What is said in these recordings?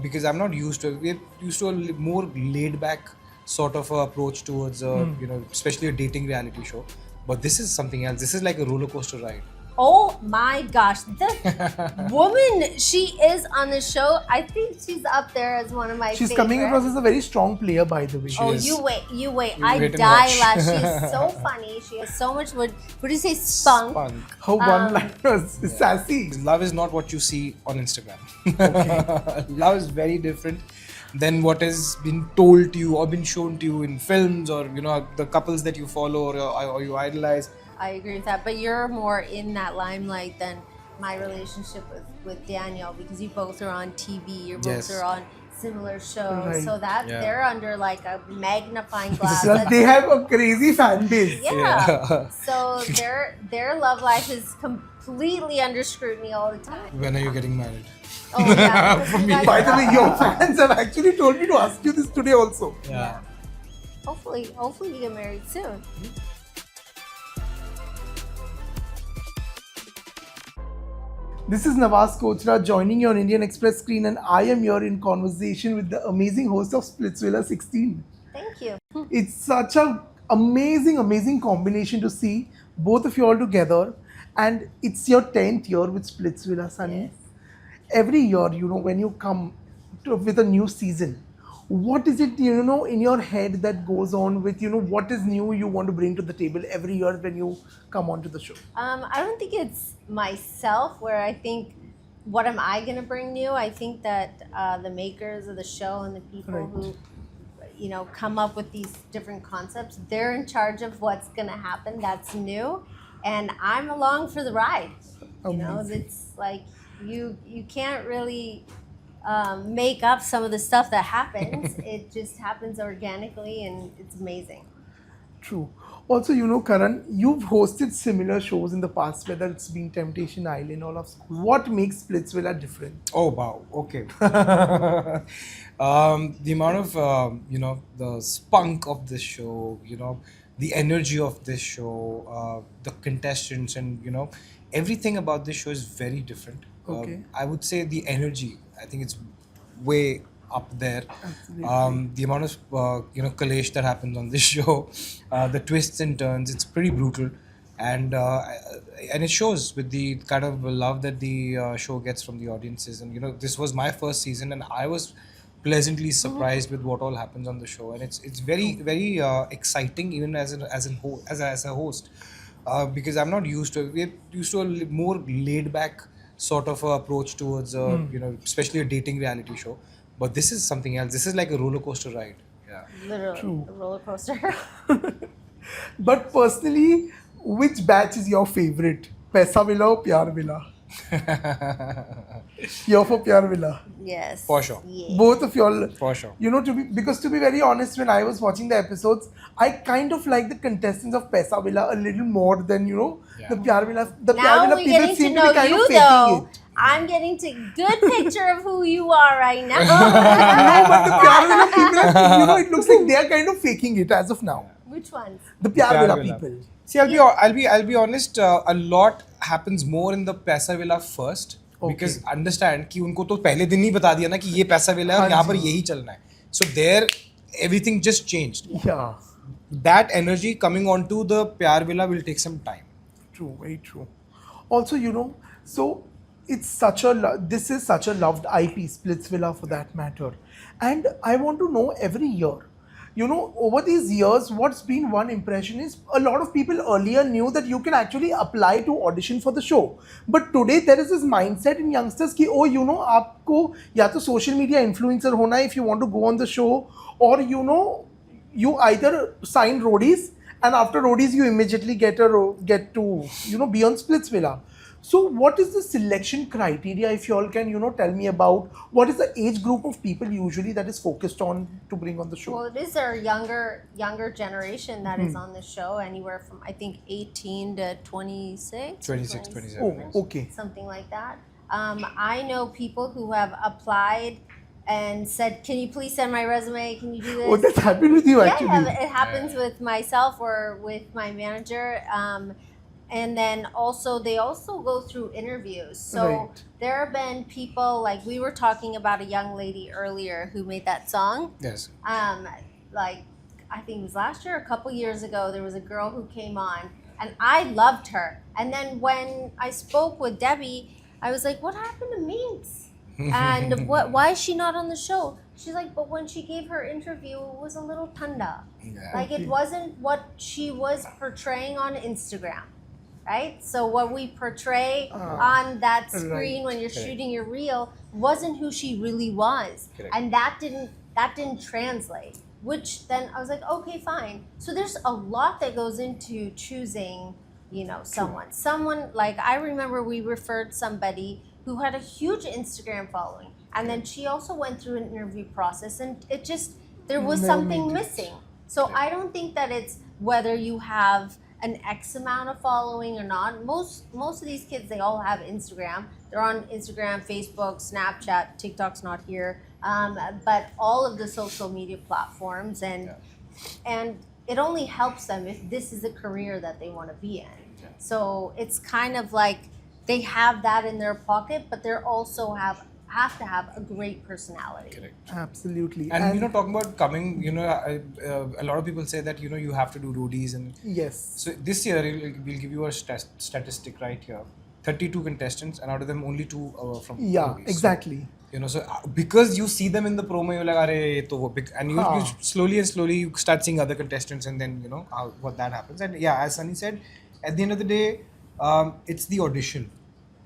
because I'm not used to it. We're used to a more laid back sort of approach towards, especially a dating reality show. But this is something else. This is like a roller coaster ride. Oh my gosh, the woman she is on the show, I think she's up there as one of my She's favorites. coming across as a very strong player, by the way. She Oh, is. you wait. You I wait and die watch. laugh. She's so funny. She has so much, what do you say, spunk? Spunk. Her one-liners is sassy. Love is not what you see on Instagram. Love is very different than what has been told to you or been shown to you in films, or the couples that you follow or you idolize. I agree with that, but you're more in that limelight than my relationship with Daniel, because you both are on TV, you both Yes. are on similar shows, Right. so that Yeah. they're under like a magnifying glass. So they have a crazy fan base. Yeah. So their love life is completely under scrutiny all the time. When are you getting married? Oh yeah. because you guys By the are- way, your fans have actually told me to ask you this today also. Yeah. Hopefully we get married soon. This is Nawaz Kochra joining you on Indian Express screen, and I am here in conversation with the amazing host of Splitsvilla 16. Thank you. It's such a amazing combination to see both of you all together, and it's your 10th year with Splitsvilla, Sunny. Yes. Every year, when you come with a new season, what is it, in your head that goes on with, what is new you want to bring to the table every year when you come onto the show? I don't think it's myself where I think, what am I going to bring new? I think that the makers of the show and the people Right. who, come up with these different concepts, they're in charge of what's going to happen that's new. And I'm along for the ride. Amazing. It's like you can't really make up some of the stuff that happens. It just happens organically, and it's amazing. True. Also, Karan, you've hosted similar shows in the past, whether it's been Temptation Island or of school. What makes Splitsvilla different? Oh wow, okay. The amount of the spunk of this show, the energy of this show, the contestants, and everything about this show is very different. Okay. I would say the energy, I think it's way up there. Absolutely. The amount of collage that happens on this show, the twists and turns, it's pretty brutal. And it shows with the kind of love that the show gets from the audiences. And this was my first season, and I was pleasantly surprised with what all happens on the show. And it's very exciting, even as a host, because I'm not used to it. We're used to a more laid back sort of approach towards especially a dating reality show. But this is something else. This is like a roller coaster ride. Yeah. Literally, True. a roller coaster. But personally, which batch is your favorite? Paisa Villa or Pyar Villa? You're for Pyar Villa. Yes. For sure. Yeah. Both of y'all. For sure. To be very honest, when I was watching the episodes, I kind of like the contestants of Paisa Villa a little more than, Yeah. the Pyar Villa. The Pyar Now Villa we're people getting to seem to know be kind you of faking though. it. I'm getting to good picture of who you are right now. No, but the Pyar Villa people, it looks like they are kind of faking it as of now. Which ones? The Pyar Pyar Villa Villa. people. See, I'll be honest. A lot happens more in the Paisa Villa first, because understand कि उनको तो पहले दिन ही बता दिया ना कि ये पैसा विला है और यहाँ पर यही चलना है. So there, everything just changed. Yeah, That energy coming onto the Pyar Villa will take some time. true, very true. Also, so this is such a loved IP, Splitsvilla for that matter. And I want to know every year, over these years, what's been one impression is a lot of people earlier knew that you can actually apply to audition for the show. But today there is this mindset in youngsters ki, aapko ya to social media influencer hona if you want to go on the show, or you either sign roadies, and after roadies you immediately get to be on Splitsvilla. So what is the selection criteria, if you all can tell me about what is the age group of people usually that is focused on to bring on the show? Well, it is our younger generation that is on the show, anywhere from I think 18 to 26. 26, 27. Oh, okay. Something like that. I know people who have applied and said, "Can you please send my resume? Can you do this?" Oh, that's happened with you actually. Yeah, it happens with myself or with my manager. and then also they also go through interviews. So Right. there have been people, like we were talking about a young lady earlier who made that song. Yes. Like I think it was last year, a couple years ago, there was a girl who came on, and I loved her. And then when I spoke with Debbie, I was like, "What happened to Minx? And what? Why is she not on the show?" She's like, "But when she gave her interview, it was a little tanda. Yeah. Like it wasn't what she was portraying on Instagram." Right? So what we portray on that screen when you're Correct. shooting your reel wasn't who she really was. Correct. And that didn't translate. Which then I was like, okay, fine. So there's a lot that goes into choosing, someone. Someone, like I remember we referred somebody who had a huge Instagram following, and then she also went through an interview process, and there was No something need. missing. So I don't think that it's whether you have an X amount of following or not. Most of these kids, they all have Instagram. They're on Instagram, Facebook, Snapchat, TikTok's not here, but all of the social media platforms, and it only helps them if this is a career that they want to be in. So it's kind of like they have that in their pocket, but they're also have to have a great personality. Correct. Absolutely. And talking about coming, a lot of people say that you have to do roadies, and Yes. so this year we'll give you a statistic right here: 32 contestants, and out of them only 2 from Yeah, roadies. exactly. So, because you see them in the promo, you're like, "Arey, ye to wo big," and you slowly you start seeing other contestants, and then what that happens. And yeah, as Sunny said, at the end of the day, it's the audition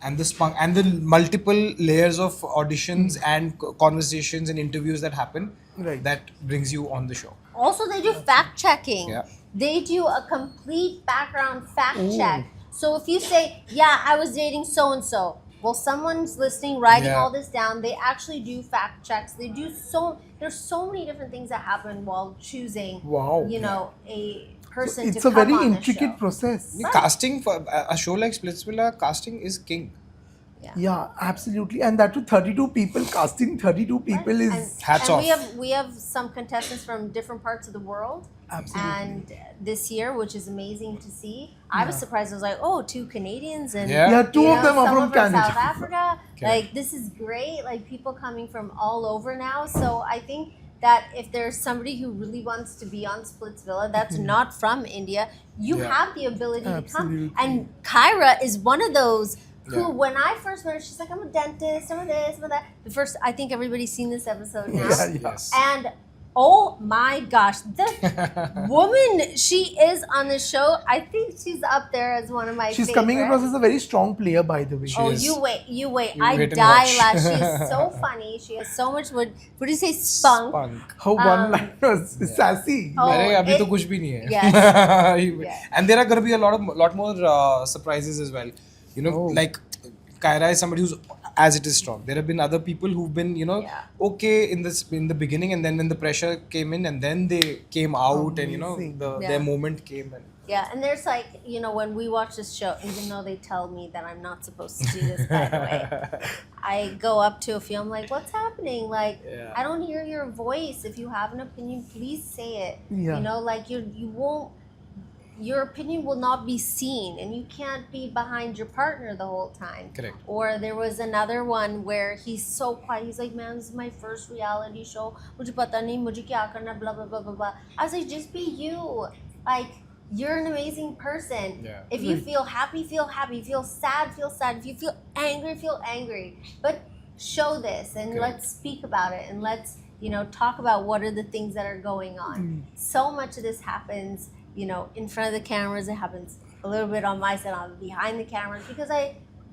and the spunk and the multiple layers of auditions and conversations and interviews that happen Right. that brings you on the show. Also, they do fact checking. Yeah. They do a complete background fact check. So if you say, "Yeah, I was dating so and so," well, someone's listening, writing Yeah. all this down. They actually do fact checks. They do there's so many different things that happen while choosing. Wow. A person It's to a come very on the intricate show. process. Casting for a show like Splitsvilla, casting is king. Yeah, absolutely. And that to 32 people, casting 32 people is Hats and off. We have some contestants from different parts of the world. Absolutely. And this year, which is amazing to see, I was surprised. I was like, "Oh, 2 Canadians and Yeah. Yeah, two of them are some from of them Canada. South Africa. Like this is great. Like people coming from all over now. So I think that if there's somebody who really wants to be on Splitsvilla that's not from India, you Yeah. have the ability to Absolutely. come. And Kyra is one of those who, Yeah. when I first met her, she's like, "I'm a dentist, I'm a this, I'm a that." The first, I think everybody's seen this episode now. Yes. And oh my gosh, the woman she is on the show, I think she's up there as one of my she's favorites. coming across as a very strong player, by the way. Oh, is. you wait. You I wait and die watch. laughing. She is so funny. She has so much, what do you say, spunk? Her one-liners is sassy. Oh, अरे अभी तो it- कुछ भी नहीं है. Yes. And there are going to be a lot more surprises as well. Like Kyra is somebody who's as it is strong. There have been other people who've been okay in the beginning, and then when the pressure came in, and then they came out, Amazing. and Yeah. their moment came. And Yeah, and there's like, when we watch this show, even though they tell me that I'm not supposed to do this, by the way, I go up to a few, I'm like, "What's happening? Like, Yeah. I don't hear your voice. If you have an opinion, please say it." Yeah. Like you won't, your opinion will not be seen, and you can't be behind your partner the whole time. Correct. Or there was another one where he's so quiet. He's like, "Man, this is my first reality show. Mujhe pata nahi, mujhe kya karna, blah, blah, blah, blah, blah." I was like, just be you. Like, you're an amazing person. Yeah. If you feel happy, feel happy. Feel sad, feel sad. If you feel angry. But show this, and Correct. let's speak about it, and let's, talk about what are the things that are going on. So much of this happens, in front of the cameras. It happens a little bit on my side, on behind the cameras, because I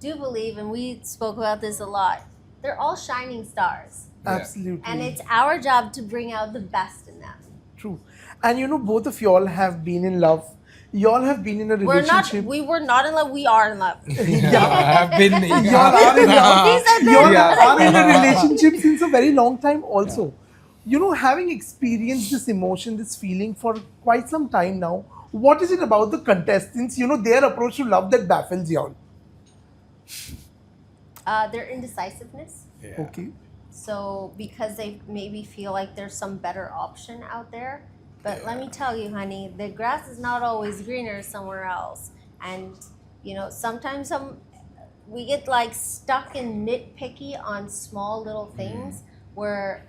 do believe, and we spoke about this a lot, they're all shining stars. Absolutely. And it's our job to bring out the best in them. True. And both of y'all have been in love. Y'all have been in a relationship. We were not in love, we are in love. I've been. Y'all are in love. These are Y'all them. are in a relationship since a very long time also. Having experienced this emotion, this feeling for quite some time now, what is it about the contestants, their approach to love that baffles y'all? Their indecisiveness. Yeah. Okay. So because they maybe feel like there's some better option out there. But let me tell you, honey, the grass is not always greener somewhere else. And sometimes we get like stuck and nitpicky on small little things where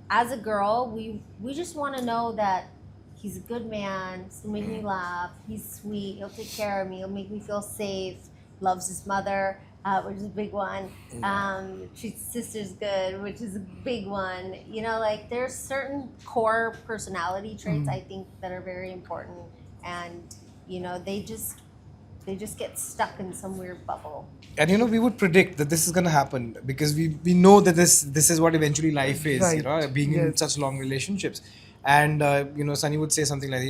as a girl we just want to know that he's a good man, he'll make me laugh, he's sweet, he'll take care of me, he'll make me feel safe, loves his mother, which is a big one, treats his sisters good, which is a big one. Like there's certain core personality traits I think that are very important, and they just get stuck in some weird bubble. And we would predict that this is going to happen because we know that this is what eventually life is, Right. being in Yes. such long relationships. And Sunny would say something like,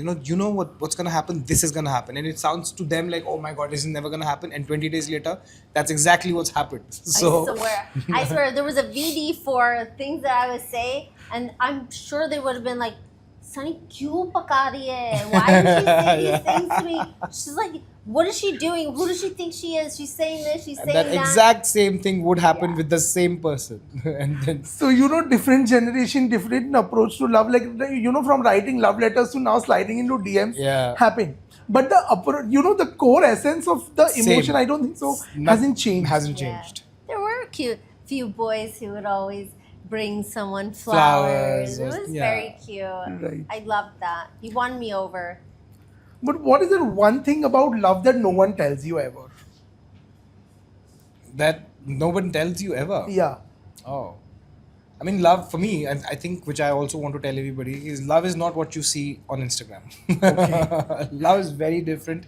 what's going to happen, this is going to happen, and it sounds to them like, oh my god, this is never going to happen, and 20 days later that's exactly what's happened. So I swear there was a VD for things that I would say, and I'm sure they would have been like, Sunny, kyun paka rahi hai? Why does she say these things to me? She's like, what is she doing? Who does she think she is? She's saying this, she's saying that that. exact same thing would happen Yeah. with the same person. And then So, different generation, different approach to love. Like, from writing love letters to now sliding into DMs Yeah. happen. But the core essence of the Same. emotion, I don't think so, hasn't changed. Hasn't Yeah. changed. There were few boys who would always bring someone Flowers flowers. It or- was yeah. very cute. Right. I loved that. He won me over. But what is the one thing about love that no one tells you ever? That no one tells you ever. Yeah. Oh. I mean, love for me, and I think, which I also want to tell everybody, is love is not what you see on Instagram. Love is very different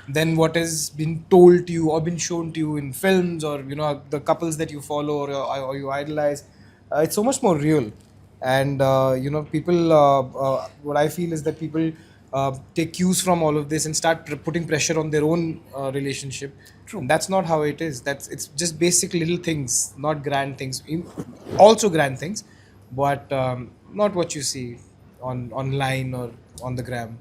than what has been told to you or been shown to you in films, or the couples that you follow or you idolize. It's so much more real, and people. What I feel is that people take cues from all of this and start putting pressure on their own relationship. True. And that's not how it is. It's just basic little things, not grand things. Also grand things, but not what you see online or on the gram.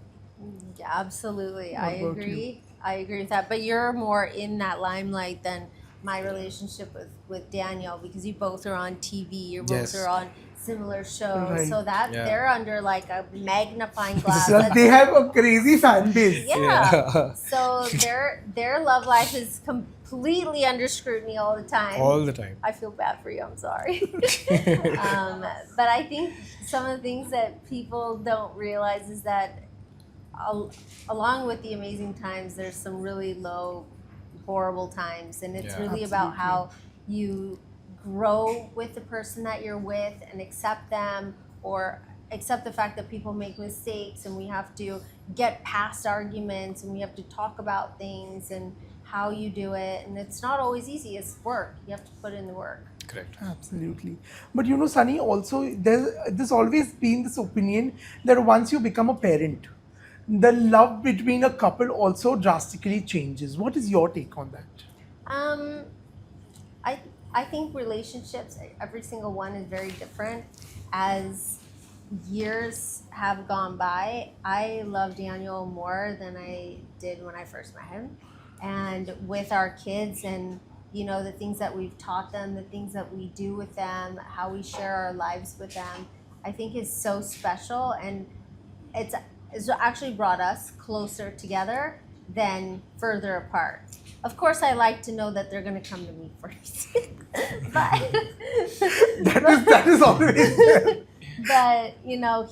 Yeah, absolutely. What I about agree. I agree with that. But you're more in that limelight than my relationship with Daniel, because you both are on TV. You both Yes. are on similar shows, Right. so that Yeah. they're under like a magnifying glass. So they have a crazy fan base. Yeah. So their love life is completely under scrutiny all the time. All the time. I feel bad for you. I'm sorry. But I think some of the things that people don't realize is that along with the amazing times, there's some really low, horrible times, and it's Yeah. really about how you grow with the person that you're with and accept them, or accept the fact that people make mistakes, and we have to get past arguments, and we have to talk about things and how you do it, and it's not always easy. It's work. You have to put in the work. Correct. Absolutely. But Sunny, also there's always been this opinion that once you become a parent, the love between a couple also drastically changes. What is your take on that? I think relationships, every single one is very different. As years have gone by, I love Daniel more than I did when I first met him. And with our kids, and the things that we've taught them, the things that we do with them, how we share our lives with them, I think is so special, and it's actually brought us closer together than further apart. Of course, I like to know that they're going to come to me first. but That is always there. but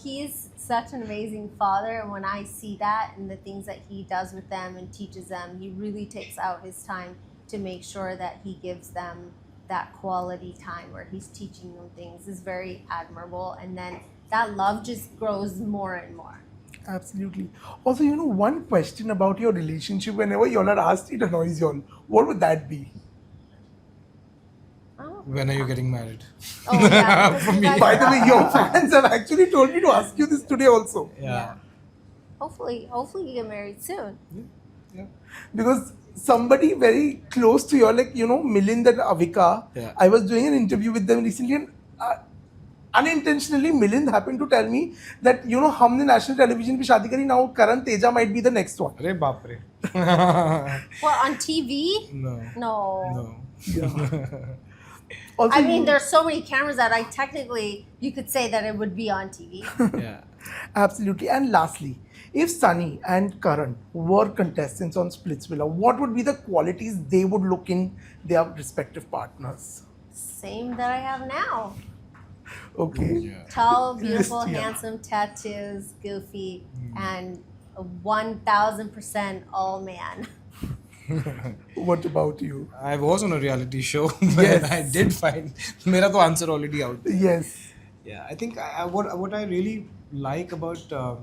he's such an amazing father, and when I see that and the things that he does with them and teaches them, he really takes out his time to make sure that he gives them that quality time where he's teaching them things is very admirable, and then that love just grows more and more. Absolutely. Also, one question about your relationship, whenever y'all are asked, it annoys y'all. What would that be? Oh, When are you getting married? oh yeah. because you guys By the are- way, your fans have actually told me to ask you this today also. Yeah. Hopefully you get married soon. Because somebody very close to you, like, Milind and Avika, Yeah. I was doing an interview with them recently, and unintentionally, Milind happened to tell me that, हमने national television पे शादी करी, now Karan Teja might be the next one. Arey baap re. What, on TV? No. No. No. Yeah. Also, I mean, there's so many cameras that you could say that it would be on TV. Yeah. absolutely. And lastly, if Sunny and Karan were contestants on Splitsvilla, what would be the qualities they would look in their respective partners? Same that I have now. Okay. Yeah. Tall, beautiful, Yeah. handsome, tattoos, goofy, and a 1000% all man. What about you? I was on a reality show, but Yes. I did find mera to answer already out there. Yes. Yeah, I think what I really like about a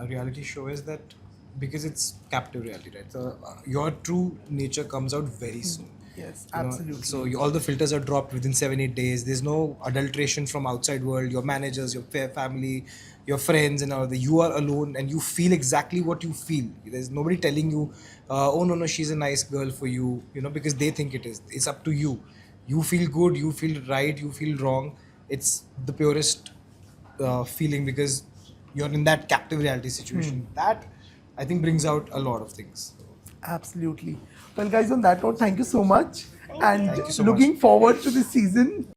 reality show is that because it's captive reality, right? So your true nature comes out very soon. Yes, You know, absolutely. so all the filters are dropped within 7-8 days. There's no adulteration from outside world. Your managers, your family, your friends, and all that. You are alone, and you feel exactly what you feel. There's nobody telling you, "Oh no, she's a nice girl for you," because they think it is. It's up to you. You feel good. You feel right. You feel wrong. It's the purest feeling because you're in that captive reality situation. That I think brings out a lot of things. Absolutely. Well, guys, on that note, thank you so much. Thank and you. Thank you so much. looking forward to this season.